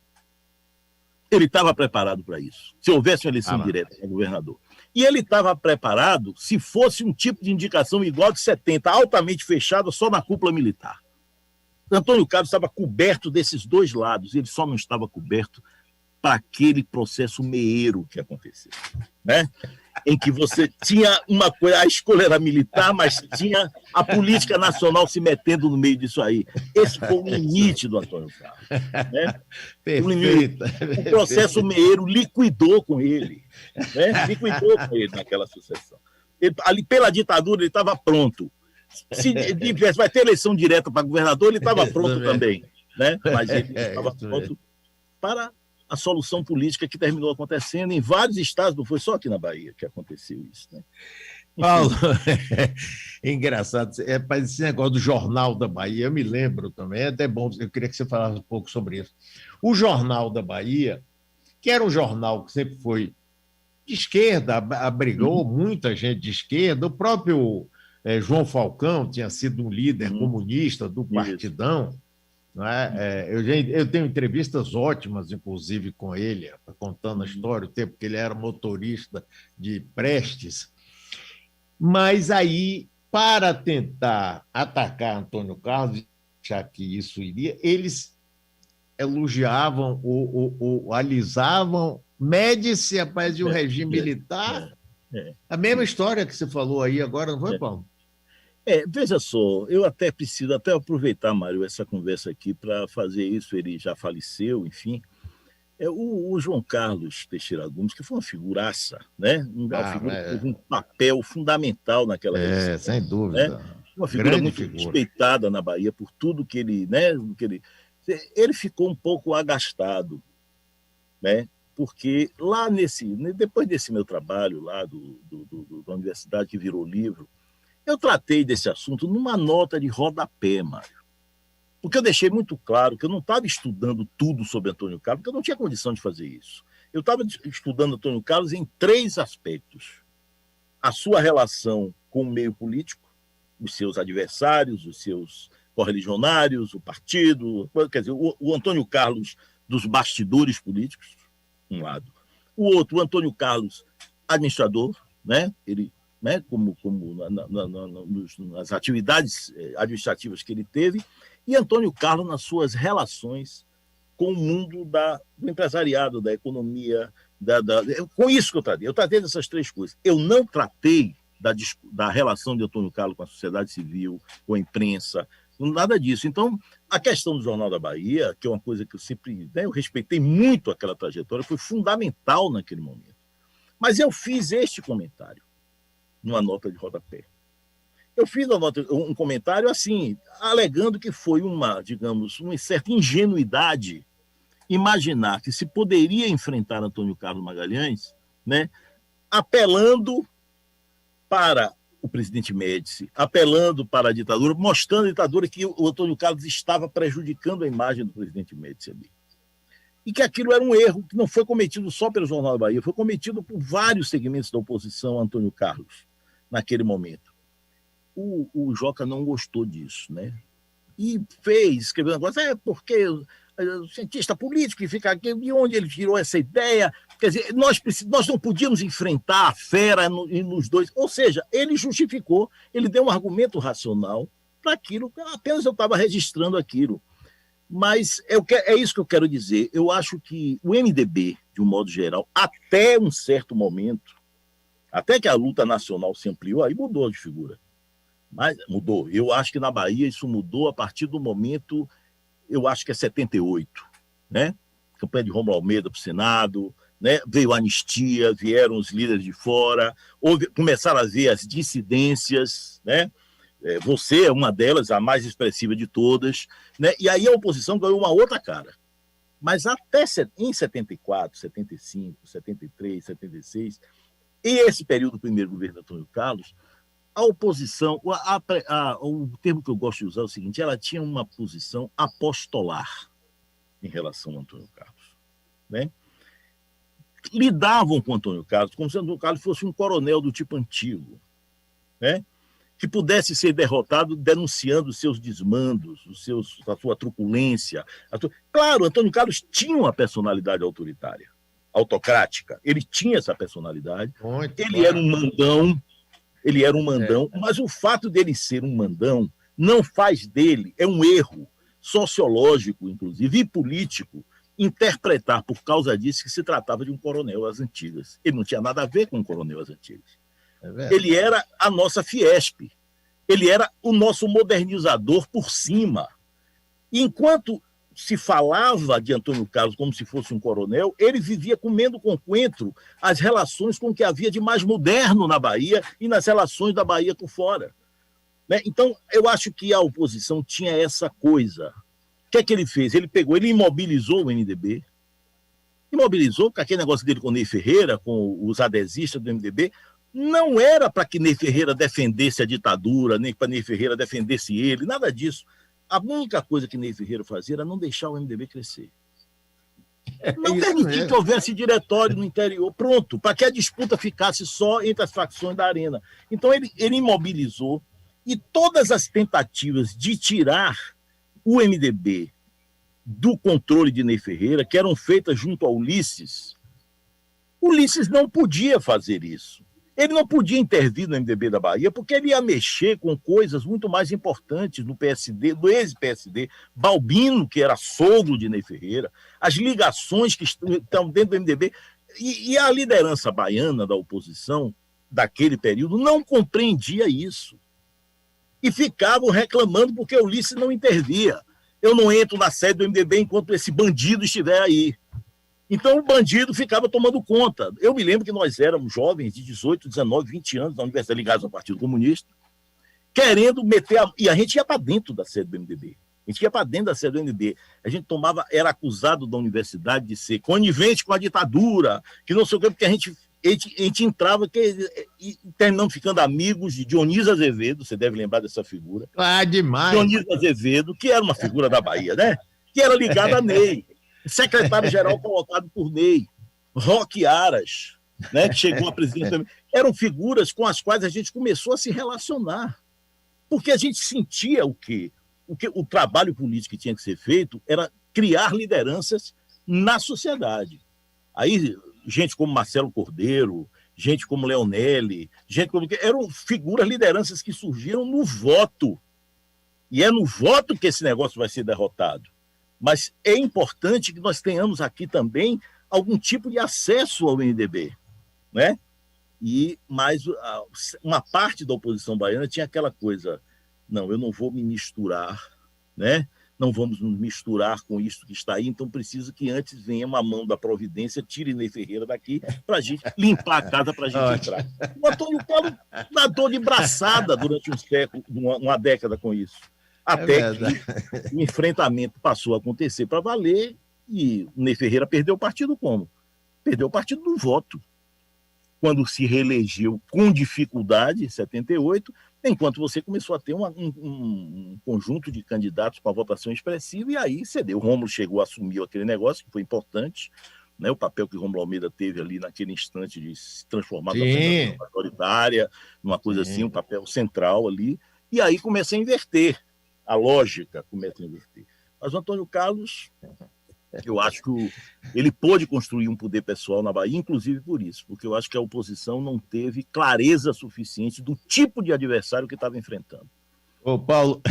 ele estava preparado para isso. Se houvesse uma eleição direta para governador. E ele estava preparado se fosse um tipo de indicação igual de 70, altamente fechada, só na cúpula militar. Antônio Carlos estava coberto desses dois lados, ele só não estava coberto para aquele processo meeiro que aconteceu, né? Em que você tinha uma coisa, a escolha era militar, mas tinha a política nacional se metendo no meio disso aí. Esse foi o limite do Antônio Carlos, né? O processo meeiro liquidou com ele, né? Liquidou com ele naquela sucessão. Ali, pela ditadura, ele estava pronto. Se tivesse, vai ter eleição direta para governador, ele estava pronto também, né? Mas ele estava pronto para a solução política que terminou acontecendo em vários estados, não foi só aqui na Bahia que aconteceu isso, né? Paulo, engraçado, esse negócio do Jornal da Bahia, eu me lembro também, é até bom, eu queria que você falasse um pouco sobre isso. O Jornal da Bahia, que era um jornal que sempre foi de esquerda, abrigou muita gente de esquerda, o próprio João Falcão tinha sido um líder comunista do Partidão, não é? Eu tenho entrevistas ótimas, inclusive, com ele, contando a história, o tempo que ele era motorista de Prestes. Mas aí, para tentar atacar Antônio Carlos, já que isso iria, eles elogiavam ou alisavam Médici, rapaz, de um regime militar. A mesma história que você falou aí agora, não foi, Paulo? Veja só, eu até preciso até aproveitar, Mário, essa conversa aqui para fazer isso. Ele já faleceu, enfim. O João Carlos Teixeira Gomes, que foi uma figuraça, né? Uma figura que teve um papel fundamental naquela resistência, sem dúvida. Né? Uma figura muito respeitada na Bahia por tudo que ele, né? Ele ficou um pouco agastado, né? Porque lá depois desse meu trabalho lá da universidade que virou livro, eu tratei desse assunto numa nota de rodapé, Mário. Porque eu deixei muito claro que eu não estava estudando tudo sobre Antônio Carlos, porque eu não tinha condição de fazer isso. Eu estava estudando Antônio Carlos em 3 aspectos. A sua relação com o meio político, os seus adversários, os seus correligionários, o partido, quer dizer, o Antônio Carlos dos bastidores políticos, um lado. O outro, o Antônio Carlos administrador, né? Ele, né, como nas atividades administrativas que ele teve, e Antônio Carlos nas suas relações com o mundo do empresariado, da economia, com isso que eu tratei. Eu tratei dessas 3 coisas. Eu não tratei da relação de Antônio Carlos com a sociedade civil, com a imprensa, nada disso. Então, a questão do Jornal da Bahia, que é uma coisa que eu sempre, né, eu respeitei muito aquela trajetória, foi fundamental naquele momento. Mas eu fiz este comentário numa nota de rodapé. Eu fiz um comentário assim, alegando que foi uma certa ingenuidade imaginar que se poderia enfrentar Antônio Carlos Magalhães, né, apelando para o presidente Médici, apelando para a ditadura, mostrando a ditadura que o Antônio Carlos estava prejudicando a imagem do presidente Médici ali. E que aquilo era um erro que não foi cometido só pelo Jornal da Bahia, foi cometido por vários segmentos da oposição a Antônio Carlos, naquele momento. O Joca não gostou disso, né? E escreveu um negócio, porque o cientista político que fica aqui, de onde ele tirou essa ideia? Quer dizer, nós não podíamos enfrentar a fera nos 2. Ou seja, ele justificou, ele deu um argumento racional para aquilo, apenas eu estava registrando aquilo. Mas é isso que eu quero dizer. Eu acho que o MDB, de um modo geral, até um certo momento, até que a luta nacional se ampliou, aí mudou de figura. Mas mudou. Eu acho que na Bahia isso mudou a partir do momento, eu acho que é 78, né? Campanha de Rômulo Almeida para o Senado, né? Veio a anistia, vieram os líderes de fora, começaram a ver as dissidências, né? Você é uma delas, a mais expressiva de todas, né? E aí a oposição ganhou uma outra cara. Mas até em 74, 75, 73, 76, e esse período do primeiro governo de Antônio Carlos, a oposição, o termo que eu gosto de usar é o seguinte, ela tinha uma posição apostolar em relação a Antônio Carlos, né? Lidavam com Antônio Carlos como se Antônio Carlos fosse um coronel do tipo antigo, né? Que pudesse ser derrotado denunciando os seus desmandos, a sua truculência. Claro, Antônio Carlos tinha uma personalidade autoritária, autocrática, ele tinha essa personalidade, ele era um mandão, mas o fato dele ser um mandão não faz dele, é um erro sociológico, inclusive, e político, interpretar por causa disso que se tratava de um coronel às antigas. Ele não tinha nada a ver com um coronel às antigas. Ele era a nossa Fiesp, ele era o nosso modernizador por cima. E enquanto se falava de Antônio Carlos como se fosse um coronel, ele vivia comendo com coentro as relações com o que havia de mais moderno na Bahia e nas relações da Bahia por fora. Né? Então, eu acho que a oposição tinha essa coisa. O que é que ele fez? Ele imobilizou o MDB, imobilizou, com aquele negócio dele com o Ney Ferreira, com os adesistas do MDB, não era para que Ney Ferreira defendesse a ditadura, nem para Ney Ferreira defendesse ele, nada disso. A única coisa que Ney Ferreira fazia era não deixar o MDB crescer. Não permitir que houvesse diretório no interior, pronto, para que a disputa ficasse só entre as facções da arena. Então ele imobilizou, e todas as tentativas de tirar o MDB do controle de Ney Ferreira, que eram feitas junto a Ulisses não podia fazer isso. Ele não podia intervir no MDB da Bahia, porque ele ia mexer com coisas muito mais importantes do PSD, do ex-PSD, Balbino, que era sogro de Ney Ferreira, as ligações que estão dentro do MDB, e a liderança baiana da oposição daquele período não compreendia isso. e ficavam reclamando porque o Ulisses não intervia. Eu não entro na sede do MDB enquanto esse bandido estiver aí. Então o bandido ficava tomando conta. Eu me lembro que nós éramos jovens de 18, 19, 20 anos na universidade ligados ao Partido Comunista, querendo meter... E a gente ia para dentro da sede do MDB. A gente ia para dentro da sede do MDB. A gente era acusado da universidade de ser conivente com a ditadura, que não sei o quê, porque a gente entrava e terminamos ficando amigos de Dionísio Azevedo, você deve lembrar dessa figura. Ah, demais. Dionísio Azevedo, que era uma figura da Bahia, né? Que era ligado a Ney, secretário-geral colocado por Ney, Roque Aras, né? Que chegou à presidência. Eram figuras com as quais a gente começou a se relacionar, porque a gente sentia o quê? O trabalho político que tinha que ser feito era criar lideranças na sociedade. Aí, gente como Marcelo Cordeiro, gente como Leonelli, eram figuras, lideranças que surgiram no voto. E é no voto que esse negócio vai ser derrotado. Mas é importante que nós tenhamos aqui também algum tipo de acesso ao MDB, né? Mas uma parte da oposição baiana tinha aquela coisa: não, eu não vou me misturar, né? Não vamos nos misturar com isso que está aí, então preciso que antes venha uma mão da providência, tire Ney Ferreira daqui, para a gente limpar a casa, para a gente entrar. O Antônio Carlos nadou de braçada durante um século, uma década com isso. Até que o enfrentamento passou a acontecer para valer e o Ney Ferreira perdeu o partido como? Perdeu o partido do voto. Quando se reelegeu com dificuldade, em 78, enquanto você começou a ter um conjunto de candidatos com a votação expressiva, e aí cedeu. O Rômulo chegou a assumir aquele negócio, que foi importante, né? O papel que o Rômulo Almeida teve ali naquele instante de se transformar da organização majoritária, numa coisa assim, um papel central ali, e aí começa a inverter, a lógica começa a inverter. Mas o Antônio Carlos, eu acho que ele pôde construir um poder pessoal na Bahia, inclusive por isso, porque eu acho que a oposição não teve clareza suficiente do tipo de adversário que estava enfrentando. Ô, Paulo,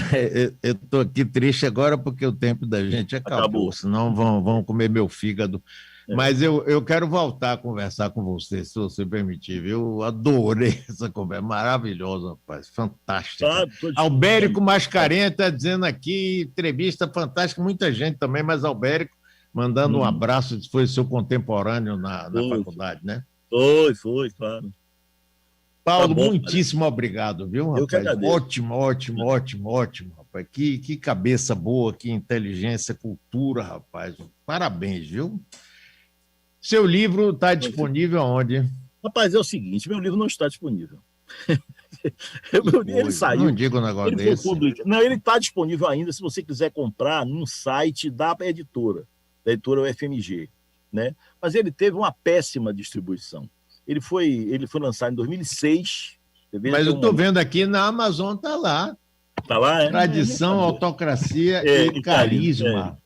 eu estou aqui triste agora porque o tempo da gente acabou. Senão vão comer meu fígado. Mas eu quero voltar a conversar com você, se você permitir. Eu adorei essa conversa, maravilhosa, rapaz, fantástica. Albérico Mascarenhas está dizendo aqui, entrevista fantástica, muita gente também, mas Albérico mandando um abraço, foi seu contemporâneo na faculdade, né? Foi, claro. Paulo, tá bom, muitíssimo obrigado, viu, rapaz? Eu que agradeço. Ótimo, rapaz. Que cabeça boa, que inteligência, cultura, rapaz. Parabéns, viu? Seu livro está disponível onde? Rapaz, é o seguinte, meu livro não está disponível. Ele saiu. Não diga um negócio desse. Não, ele está disponível ainda, se você quiser comprar num site da editora. Da editora UFMG, né? Mas ele teve uma péssima distribuição. Ele foi lançado em 2006. Mas eu estou vendo aqui na Amazon, está lá. Está lá, Tradição, autocracia e carisma.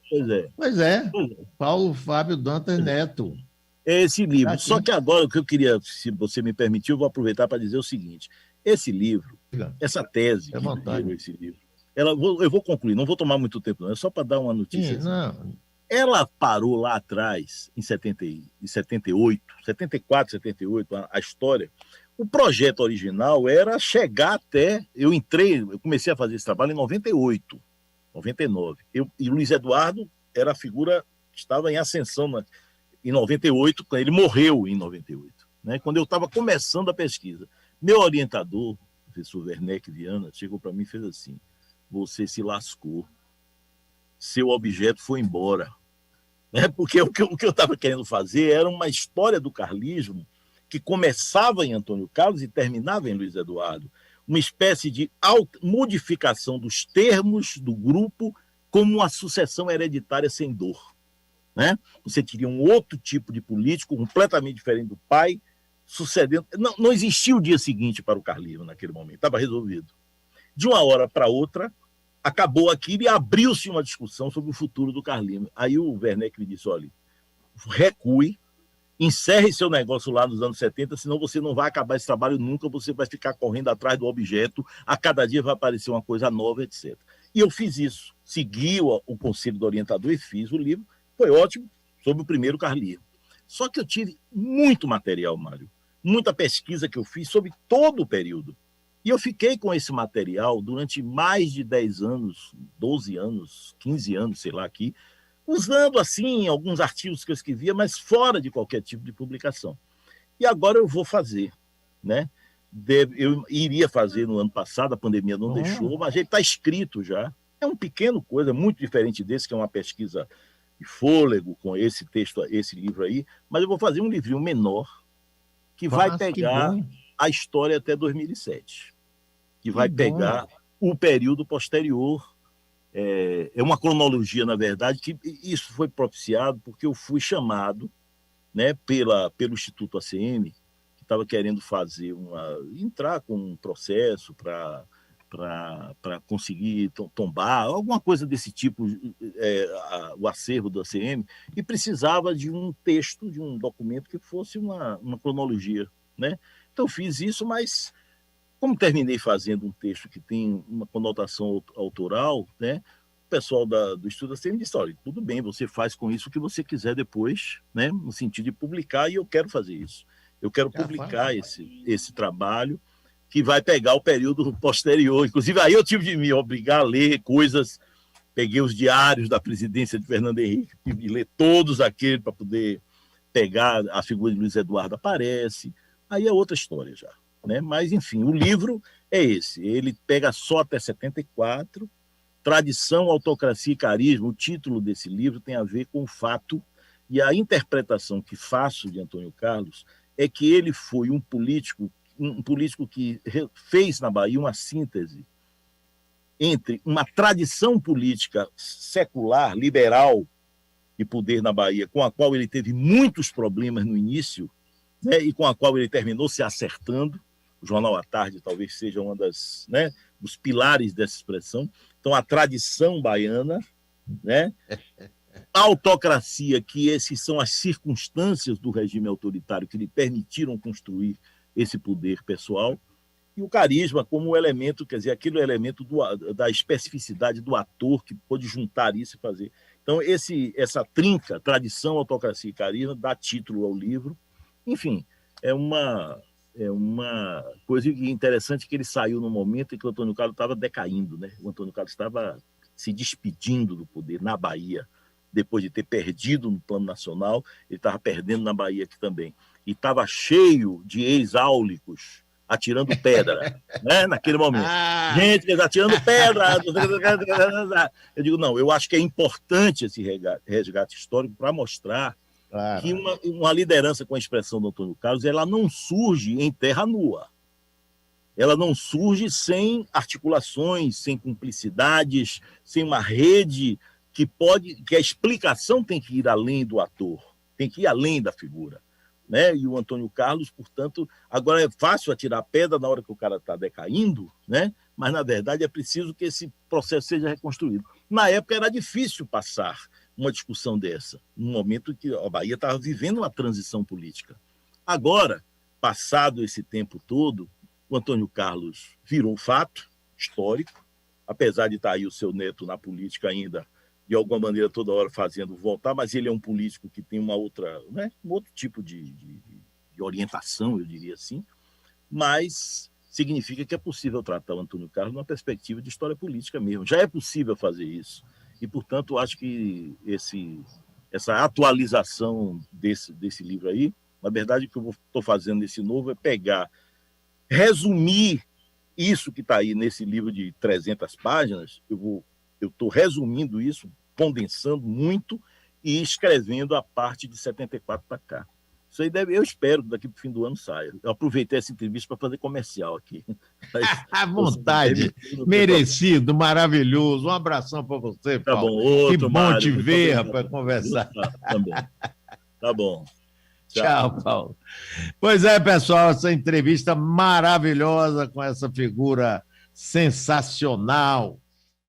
Pois é. Paulo Fábio Dantas Neto. É esse livro. Tá. Só que agora o que eu queria, se você me permitir, eu vou aproveitar para dizer o seguinte: esse livro, essa tese, esse livro, eu vou concluir, não vou tomar muito tempo, não, é só para dar uma notícia. Ela parou lá atrás, em 78, 74, 78, a história. O projeto original era chegar até... Eu comecei a fazer esse trabalho em 98, 99. E Luiz Eduardo era a figura que estava em ascensão em 98, ele morreu em 98. Né? Quando eu estava começando a pesquisa. Meu orientador, o professor Werneck Viana, chegou para mim e fez assim: você se lascou. Seu objeto foi embora. Né? Porque o que eu estava querendo fazer era uma história do carlismo que começava em Antônio Carlos e terminava em Luiz Eduardo. Uma espécie de modificação dos termos do grupo como uma sucessão hereditária sem dor. Né? Você teria um outro tipo de político completamente diferente do pai, sucedendo. Não existia o dia seguinte para o carlismo naquele momento, estava resolvido. De uma hora para outra, acabou aquilo e abriu-se uma discussão sobre o futuro do carlismo. Aí o Werneck me disse: olha, recue, encerre seu negócio lá nos anos 70, senão você não vai acabar esse trabalho nunca, você vai ficar correndo atrás do objeto, a cada dia vai aparecer uma coisa nova, etc. E eu fiz isso, segui o conselho do orientador e fiz o livro, foi ótimo, sobre o primeiro carlismo. Só que eu tive muito material, Mário, muita pesquisa que eu fiz sobre todo o período. E eu fiquei com esse material durante mais de 10 anos, 12 anos, 15 anos, sei lá, aqui, usando, assim, alguns artigos que eu escrevia, mas fora de qualquer tipo de publicação. E agora eu vou fazer, né? Eu iria fazer no ano passado, a pandemia não deixou, mas ele está escrito já. É um pequeno coisa, muito diferente desse, que é uma pesquisa de fôlego com esse texto, esse livro aí, mas eu vou fazer um livrinho menor que vai pegar a história até 2007, que vai pegar o período posterior. É uma cronologia, na verdade, que isso foi propiciado porque eu fui chamado, né, pelo Instituto ACM, que estava querendo entrar com um processo para conseguir tombar, alguma coisa desse tipo, o acervo do ACM, e precisava de um texto, de um documento que fosse uma cronologia, né? Então, fiz isso, mas como terminei fazendo um texto que tem uma conotação autoral, né? O pessoal do Estudo ACM disse, olha, tudo bem, você faz com isso o que você quiser depois, né? No sentido de publicar, e eu quero fazer isso. Eu quero publicar esse trabalho, que vai pegar o período posterior. Inclusive, aí eu tive de me obrigar a ler coisas, peguei os diários da presidência de Fernando Henrique, tive de ler todos aqueles para poder pegar a figura de Luiz Eduardo aparece, aí é outra história já, né? Mas, enfim, o livro é esse, ele pega só até 74, Tradição, Autocracia e Carisma. O título desse livro tem a ver com o fato, e a interpretação que faço de Antônio Carlos é que ele foi um político que fez na Bahia uma síntese entre uma tradição política secular, liberal, de poder na Bahia, com a qual ele teve muitos problemas no início, né, e com a qual ele terminou se acertando. O Jornal à Tarde talvez seja uma dos pilares dessa expressão. Então, a tradição baiana, né, a autocracia, que essas são as circunstâncias do regime autoritário que lhe permitiram construir esse poder pessoal, e o carisma como elemento, quer dizer, aquele elemento da especificidade do ator que pôde juntar isso e fazer. Então, essa trinca, tradição, autocracia e carisma, dá título ao livro. Enfim, é uma coisa interessante, que ele saiu no momento em que o Antônio Carlos estava decaindo, né? O Antônio Carlos estava se despedindo do poder na Bahia, depois de ter perdido no plano nacional, ele estava perdendo na Bahia aqui também. E estava cheio de ex-áulicos atirando pedra, né, naquele momento. Gente atirando pedra. Eu digo, não, eu acho que é importante esse resgate histórico para mostrar que uma liderança com a expressão do Antônio Carlos, ela não surge em terra nua. Ela não surge sem articulações, sem cumplicidades, sem uma rede que a explicação tem que ir além do ator, tem que ir além da figura, né? E o Antônio Carlos, portanto, agora é fácil atirar pedra na hora que o cara está decaindo, né? Mas, na verdade, é preciso que esse processo seja reconstruído. Na época era difícil passar uma discussão dessa, num momento que a Bahia estava vivendo uma transição política. Agora, passado esse tempo todo, o Antônio Carlos virou um fato histórico, apesar de estar aí o seu neto na política ainda, de alguma maneira, toda hora fazendo voltar, mas ele é um político que tem um outro tipo de orientação, eu diria assim, mas significa que é possível tratar o Antônio Carlos numa perspectiva de história política mesmo. Já é possível fazer isso. E, portanto, acho que essa atualização desse livro aí, na verdade, o que eu estou fazendo nesse novo é resumir isso que está aí nesse livro de 300 páginas, eu estou resumindo isso, condensando muito e escrevendo a parte de 74 para cá. Isso aí eu espero que daqui para o fim do ano saia. Eu aproveitei essa entrevista para fazer comercial aqui. À vontade, merecido, maravilhoso. Um abração para você, Paulo. Tá bom, outro, que bom Mário, te ver para conversar. Tá bom. Tchau, Paulo. Pois é, pessoal, essa entrevista maravilhosa com essa figura sensacional